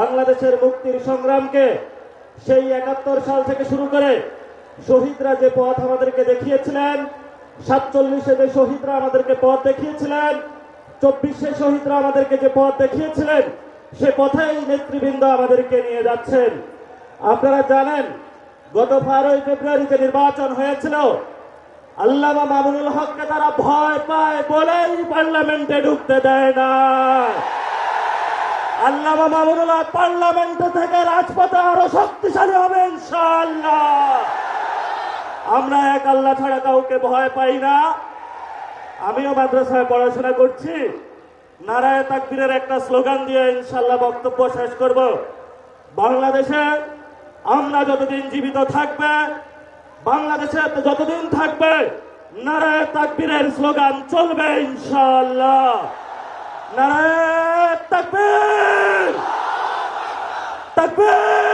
বাংলাদেশের মুক্তির সংগ্রামকে সেই ৭১ সাল থেকে শুরু করে শহীদরা যে পথ আমাদেরকে দেখিয়েছিলেন, ৪৭-এ যে শহীদরা আমাদেরকে পথ দেখিয়েছিলেন, ২৪-এ শহীদরা আমাদেরকে যে পথ দেখিয়েছিলেন, সে পথেই নেতৃবৃন্দ আমাদেরকে নিয়ে যাচ্ছেন। আপনারা জানেন গত ১২ ফেব্রুয়ারিতে নির্বাচন হয়েছিল, আল্লামা মামুনুল হককে তারা ভয় পায় বলেই পার্লামেন্টে ঢুকতে দেয় না। আল্লামা মামুনুল হক পার্লামেন্ট থেকে রাজপথে আরো শক্তিশালী হবে ইনশাআল্লাহ। আমরা এক আল্লাহ ছাড়া কাউকে ভয় পাই না। আমিও মাদ্রাসায় পড়াশোনা করছি। নারায়ে তাকবীরের একটা স্লোগান দিয়ে ইনশাআল্লাহ বক্তব্য শেষ করব। বাংলাদেশে আমরা যতদিন জীবিত থাকবে, বাংলাদেশে যতদিন থাকবে, নারায়ে তাকবীরের স্লোগান চলবে ইনশাআল্লাহ। নারায়ে তাকবীর, তাকবীর।